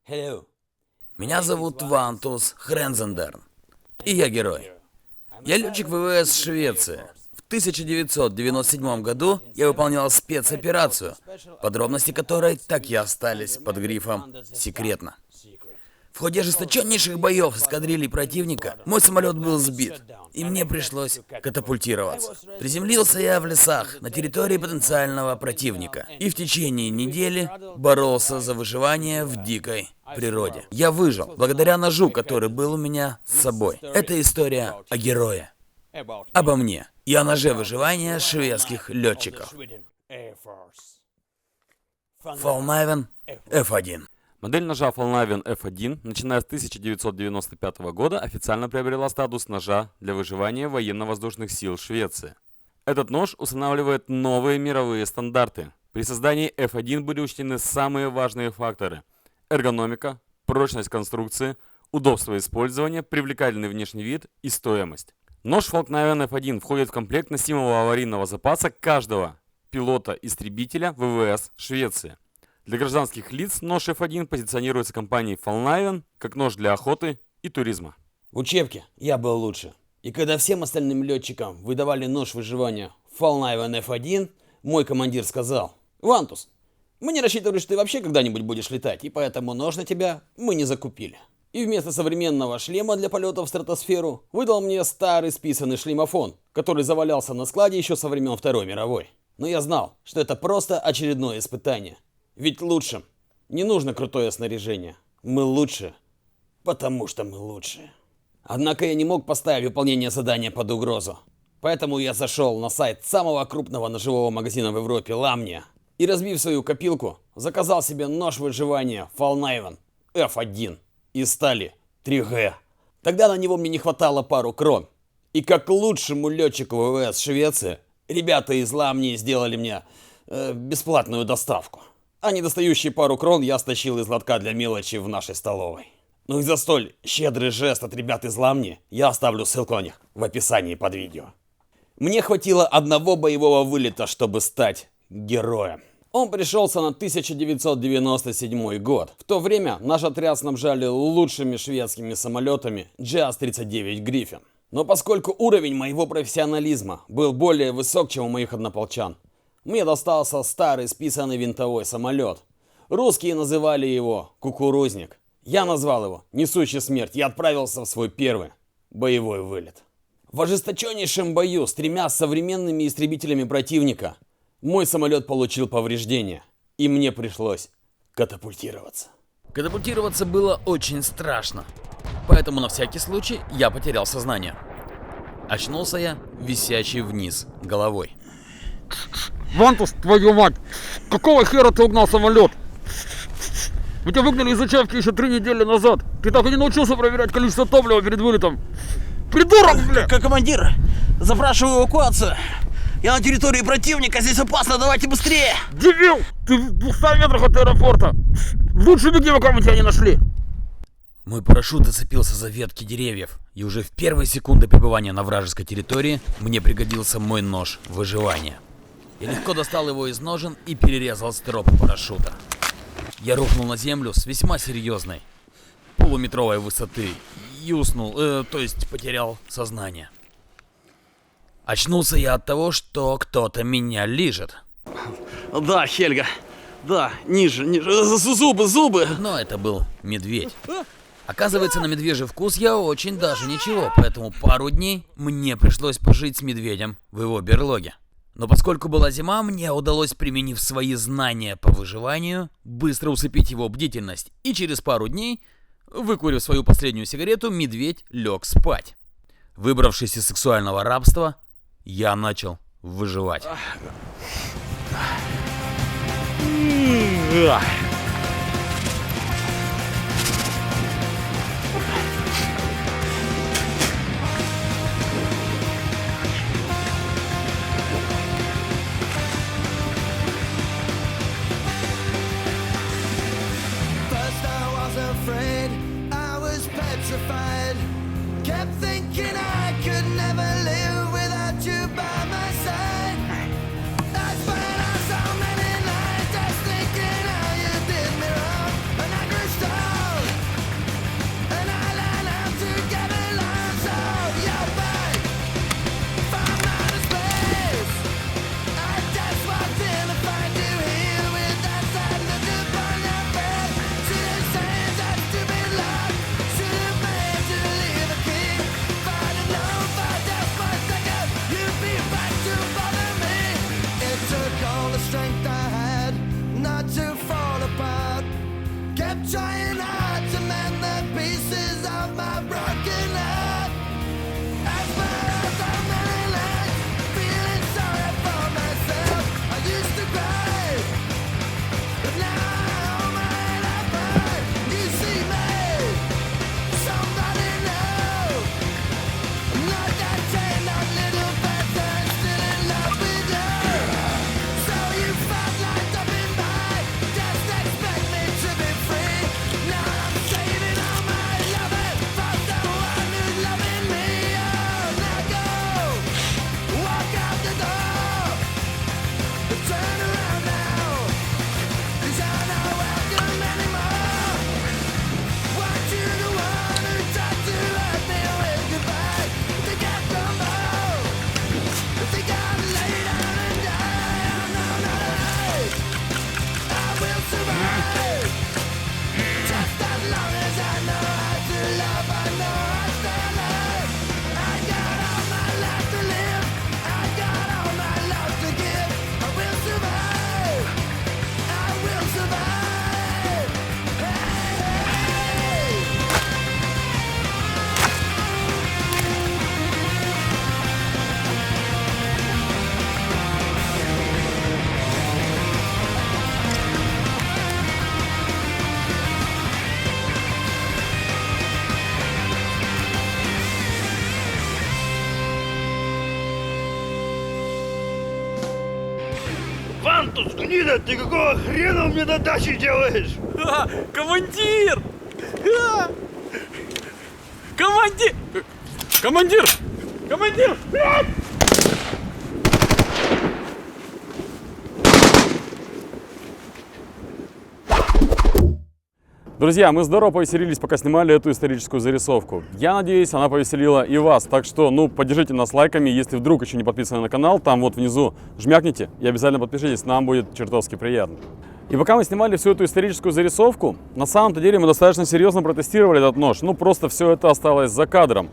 Hello. Меня зовут Вантус Хрензендерн, и я герой. Я летчик ВВС Швеции. В 1997 году я выполнял спецоперацию, подробности которой так и остались под грифом «секретно». В ходе ожесточеннейших боев эскадрильи противника мой самолет был сбит, и мне пришлось катапультироваться. Приземлился я в лесах на территории потенциального противника, и в течение недели боролся за выживание в дикой природе. Я выжил благодаря ножу, который был у меня с собой. Это история о герое. Обо мне и о ноже выживания шведских летчиков. Фолнавен F1. Модель ножа Фолнавен F1, начиная с 1995 года, официально приобрела статус ножа для выживания военно-воздушных сил Швеции. Этот нож устанавливает новые мировые стандарты. При создании F1 были учтены самые важные факторы: эргономика, прочность конструкции, удобство использования, привлекательный внешний вид и стоимость. Нож Фолнавен F1 входит в комплект носимого аварийного запаса каждого пилота-истребителя ВВС Швеции. Для гражданских лиц нож F1 позиционируется компанией Фолнавен как нож для охоты и туризма. В учебке я был лучше. И когда всем остальным летчикам выдавали нож выживания Фолнавен F1, мой командир сказал: «Вантус, мы не рассчитывали, что ты вообще когда-нибудь будешь летать, и поэтому нож на тебя мы не закупили». И вместо современного шлема для полета в стратосферу выдал мне старый списанный шлемофон, который завалялся на складе еще со времен Второй мировой. Но я знал, что это просто очередное испытание. Ведь лучшим не нужно крутое снаряжение. Мы лучше, потому что мы лучше. Однако я не мог поставить выполнение задания под угрозу. Поэтому я зашел на сайт самого крупного ножевого магазина в Европе Ламния и, разбив свою копилку, заказал себе нож выживания Фолнавен F1 из стали 3G. Тогда на него мне не хватало пару крон. И как лучшему летчику ВВС Швеции, ребята из Ламнии сделали мне бесплатную доставку. А недостающие пару крон я стащил из лотка для мелочи в нашей столовой. Ну и за столь щедрый жест от ребят из Ламни я оставлю ссылку на них в описании под видео. Мне хватило одного боевого вылета, чтобы стать героем. Он пришелся на 1997 год. В то время наш отряд снабжали лучшими шведскими самолетами JAS-39 Gripen. Но поскольку уровень моего профессионализма был более высок, чем у моих однополчан, мне достался старый списанный винтовой самолет. Русские называли его «Кукурузник». Я назвал его «Несущий смерть» и отправился в свой первый боевой вылет. В ожесточеннейшем бою с 3 современными истребителями противника мой самолет получил повреждения, и мне пришлось катапультироваться. Катапультироваться было очень страшно, поэтому на всякий случай я потерял сознание. Очнулся я, висячий вниз головой. Вантус, твою мать! Какого хера ты угнал самолет? Мы тебя выгнали из учебки еще 3 недели назад. Ты так и не научился проверять количество топлива перед вылетом. Придурок, бля! Как командир, запрашиваю эвакуацию. Я на территории противника, здесь опасно, давайте быстрее! Дебил! Ты в 200 метрах от аэропорта. Лучше беги, пока мы тебя не нашли. Мой парашют зацепился за ветки деревьев, и уже в первые секунды пребывания на вражеской территории мне пригодился мой нож выживания. Я легко достал его из ножен и перерезал стропы парашюта. Я рухнул на землю с весьма серьезной, полуметровой высоты и уснул, то есть потерял сознание. Очнулся я от того, что кто-то меня лижет. Да, Хельга, да, ниже, зубы. Но это был медведь. Оказывается, на медвежий вкус я очень даже ничего, поэтому пару дней мне пришлось пожить с медведем в его берлоге. Но поскольку была зима, мне удалось, применив свои знания по выживанию, быстро усыпить его бдительность. И через пару дней, выкурив свою последнюю сигарету, медведь лег спать. Выбравшись из сексуального рабства, я начал выживать. Kept thinking I could never live without you by my side. I spent so many nights just thinking how you did me wrong. An angry star trying hard to mend the pieces of my broken heart. As far as I'm feeling, feeling sorry for myself. I used to cry, but now my head up high. You see me, somebody know. I'm not that chained on little person, still in love with you. So you felt like jumping by, just expect me to be free. Now I'm saving all my loving for the one who's loving me. Oh, now go, walk out the door, turn around now, 'cause you're not welcome anymore. Want you the one who tried to hurt me with goodbye. Think I crumble, think I'll lay down and die. Oh, no, not alive, I will survive. Just as long as I know how to love, I know I stay alive. I got all my life to live, I got all my love to give. I will survive, I will survive. Hey, hey. Вантус, гнида, ты какого хрена мне на даче делаешь? Командир! Командир! Командир! Командир! Друзья, мы здорово повеселились, пока снимали эту историческую зарисовку. Я надеюсь, она повеселила и вас. Так что, поддержите нас лайками. Если вдруг еще не подписаны на канал, там вот внизу жмякните и обязательно подпишитесь. Нам будет чертовски приятно. И пока мы снимали всю эту историческую зарисовку, на самом-то деле мы достаточно серьезно протестировали этот нож. Просто все это осталось за кадром.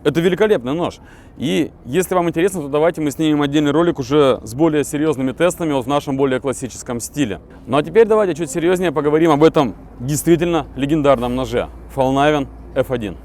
Это великолепный нож. И если вам интересно, то давайте мы снимем отдельный ролик уже с более серьезными тестами, вот в нашем более классическом стиле. Ну а теперь давайте чуть серьезнее поговорим об этом действительно легендарном ноже Фолнавен F1.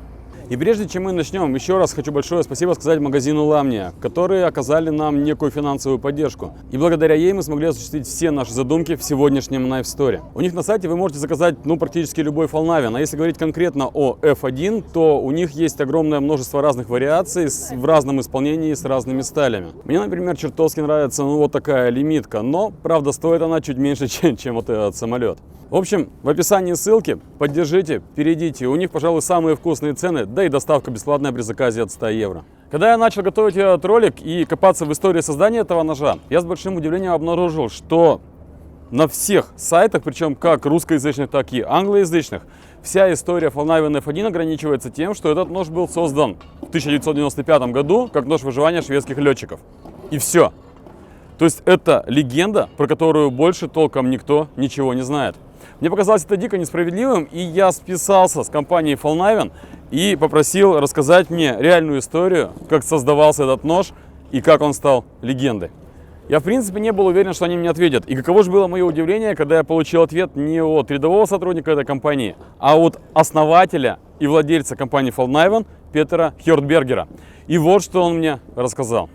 И прежде чем мы начнем, еще раз хочу большое спасибо сказать магазину Lamnia, которые оказали нам некую финансовую поддержку. И благодаря ей мы смогли осуществить все наши задумки в сегодняшнем Knife Store. У них на сайте вы можете заказать практически любой Фолнавен. А если говорить конкретно о F1, то у них есть огромное множество разных вариаций в разном исполнении с разными сталями. Мне, например, чертовски нравится вот такая лимитка, но, правда, стоит она чуть меньше, чем вот этот самолет. В общем, в описании ссылки, поддержите, перейдите. У них, пожалуй, самые вкусные цены, да и доставка бесплатная при заказе от 100 евро. Когда я начал готовить этот ролик и копаться в истории создания этого ножа, я с большим удивлением обнаружил, что на всех сайтах, причем как русскоязычных, так и англоязычных, вся история Фолнавен F1 ограничивается тем, что этот нож был создан в 1995 году как нож выживания шведских летчиков. И все. То есть это легенда, про которую больше толком никто ничего не знает. Мне показалось это дико несправедливым, и я списался с компанией Фолнавен и попросил рассказать мне реальную историю, как создавался этот нож и как он стал легендой. Я, в принципе, не был уверен, что они мне ответят. И каково же было мое удивление, когда я получил ответ не от рядового сотрудника этой компании, а от основателя и владельца компании Фолнавен Петера Хёрдбергера. И вот что он мне рассказал.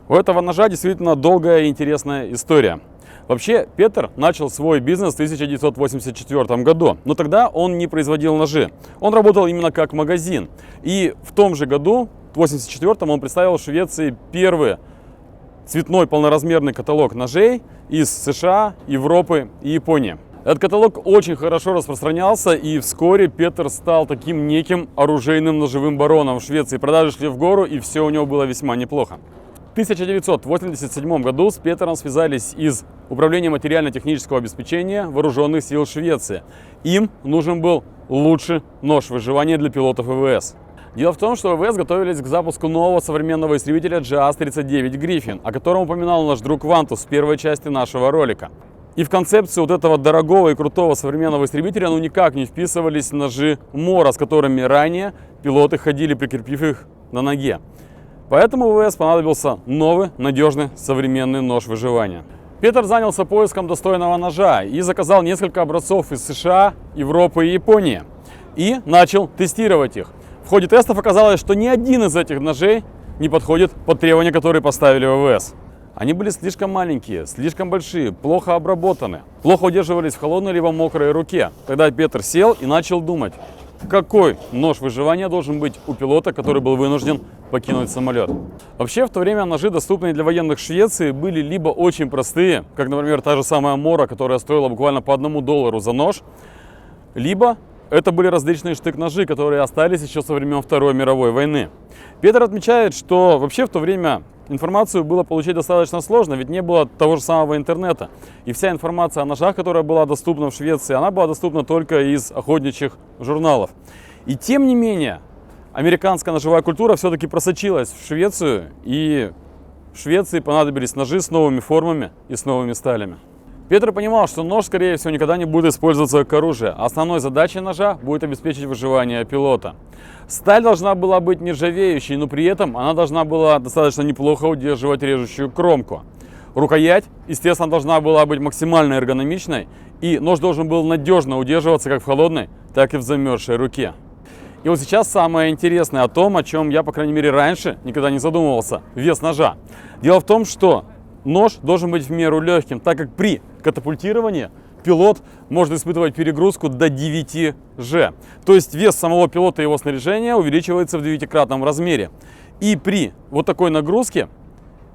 У этого ножа действительно долгая и интересная история. Вообще, Петер начал свой бизнес в 1984 году, но тогда он не производил ножи. Он работал именно как магазин. И в том же году, в 1984, он представил в Швеции первый цветной полноразмерный каталог ножей из США, Европы и Японии. Этот каталог очень хорошо распространялся, и вскоре Петер стал таким неким оружейным ножевым бароном в Швеции. Продажи шли в гору, и все у него было весьма неплохо. В 1987 году с Петером связались из Управления материально-технического обеспечения Вооруженных сил Швеции. Им нужен был лучший нож выживания для пилотов ВВС. Дело в том, что ВВС готовились к запуску нового современного истребителя JAS-39 Griffin, о котором упоминал наш друг Вантус в первой части нашего ролика. И в концепцию вот этого дорогого и крутого современного истребителя никак не вписывались ножи Мора, с которыми ранее пилоты ходили, прикрепив их на ноге. Поэтому ВВС понадобился новый, надежный, современный нож выживания. Петр занялся поиском достойного ножа и заказал несколько образцов из США, Европы и Японии. И начал тестировать их. В ходе тестов оказалось, что ни один из этих ножей не подходит под требования, которые поставили ВВС. Они были слишком маленькие, слишком большие, плохо обработаны, плохо удерживались в холодной либо мокрой руке. Тогда Петр сел и начал думать, какой нож выживания должен быть у пилота, который был вынужден покинуть самолет. Вообще, в то время ножи, доступные для военных в Швеции, были либо очень простые, как, например, та же самая Мора, которая стоила буквально по $1 за нож, либо это были различные штык-ножи, которые остались еще со времен Второй мировой войны. Петр отмечает, что вообще в то время информацию было получить достаточно сложно, ведь не было того же самого интернета. И вся информация о ножах, которая была доступна в Швеции, она была доступна только из охотничьих журналов. И тем не менее, американская ножевая культура все-таки просочилась в Швецию, и в Швеции понадобились ножи с новыми формами и с новыми сталями. Петр понимал, что нож, скорее всего, никогда не будет использоваться как оружие, а основной задачей ножа будет обеспечить выживание пилота. Сталь должна была быть нержавеющей, но при этом она должна была достаточно неплохо удерживать режущую кромку. Рукоять, естественно, должна была быть максимально эргономичной, и нож должен был надежно удерживаться как в холодной, так и в замерзшей руке. И вот сейчас самое интересное о том, о чем я, по крайней мере, раньше никогда не задумывался – вес ножа. Дело в том, что нож должен быть в меру легким, так как при катапультировании пилот может испытывать перегрузку до 9 G. То есть вес самого пилота и его снаряжения увеличивается в 9-кратном размере. И при вот такой нагрузке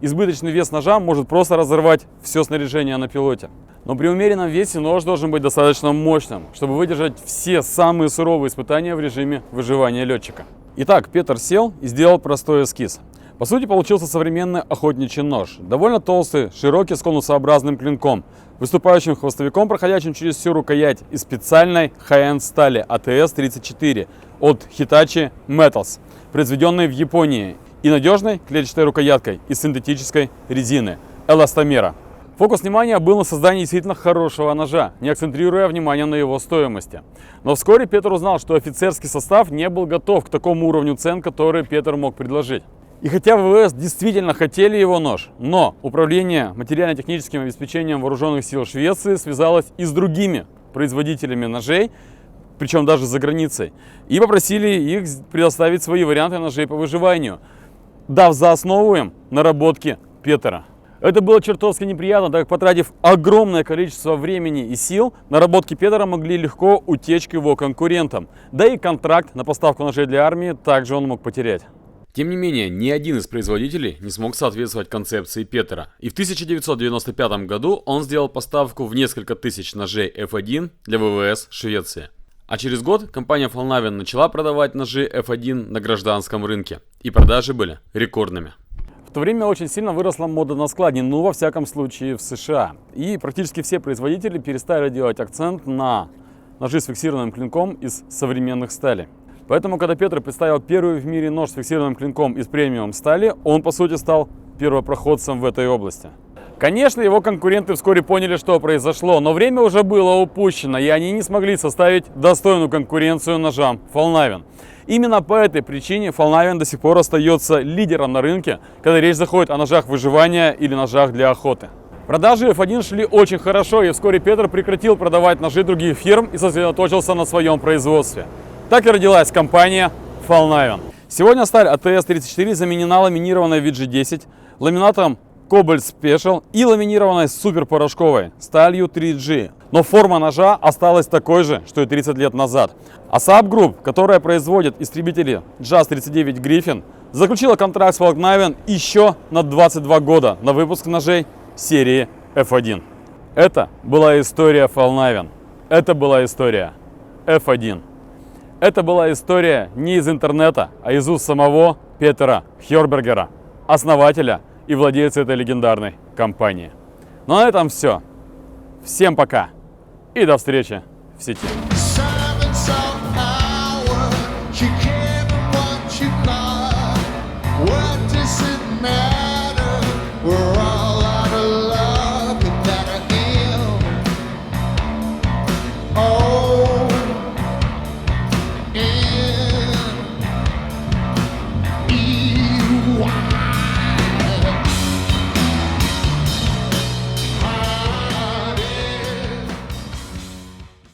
избыточный вес ножа может просто разорвать все снаряжение на пилоте. Но при умеренном весе нож должен быть достаточно мощным, чтобы выдержать все самые суровые испытания в режиме выживания летчика. Итак, Петр сел и сделал простой эскиз. По сути, получился современный охотничий нож. Довольно толстый, широкий, с конусообразным клинком, выступающим хвостовиком, проходящим через всю рукоять из специальной high-end стали ATS-34 от Hitachi Metals, произведенной в Японии, и надежной клетчатой рукояткой из синтетической резины эластомера. Фокус внимания был на создании действительно хорошего ножа, не акцентрируя внимание на его стоимости. Но вскоре Петр узнал, что офицерский состав не был готов к такому уровню цен, который Петр мог предложить. И хотя ВВС действительно хотели его нож, но Управление материально-техническим обеспечением вооруженных сил Швеции связалось и с другими производителями ножей, причем даже за границей, и попросили их предоставить свои варианты ножей по выживанию, дав за основу им наработки Петра. Это было чертовски неприятно, так как, потратив огромное количество времени и сил, наработки Петра могли легко утечь к его конкурентам, да и контракт на поставку ножей для армии также он мог потерять. Тем не менее, ни один из производителей не смог соответствовать концепции Петра. И в 1995 году он сделал поставку в несколько тысяч ножей F1 для ВВС Швеции. А через год компания Volnavien начала продавать ножи F1 на гражданском рынке. И продажи были рекордными. В то время очень сильно выросла мода на складе, ну во всяком случае в США. И практически все производители перестали делать акцент на ножи с фиксированным клинком из современных сталей. Поэтому, когда Петр представил первый в мире нож с фиксированным клинком из премиум стали, он, по сути, стал первопроходцем в этой области. Конечно, его конкуренты вскоре поняли, что произошло, но время уже было упущено, и они не смогли составить достойную конкуренцию ножам Volnavien. Именно по этой причине Volnavien до сих пор остается лидером на рынке, когда речь заходит о ножах выживания или ножах для охоты. Продажи F1 шли очень хорошо, и вскоре Петр прекратил продавать ножи других фирм и сосредоточился на своем производстве. Так и родилась компания Volnavien. Сегодня сталь ATS-34 заменена ламинированной VG10, ламинатом Cobalt Special и ламинированной суперпорошковой сталью 3G. Но форма ножа осталась такой же, что и 30 лет назад. А Saab Group, которая производит истребители JAS-39 Griffin, заключила контракт с Volnavien еще на 22 года на выпуск ножей серии F1. Это была история Volnavien. Это была история F1. Это была история не из интернета, а из уст самого Петера Хёрбергера, основателя и владельца этой легендарной компании. Ну а на этом все. Всем пока и до встречи в сети.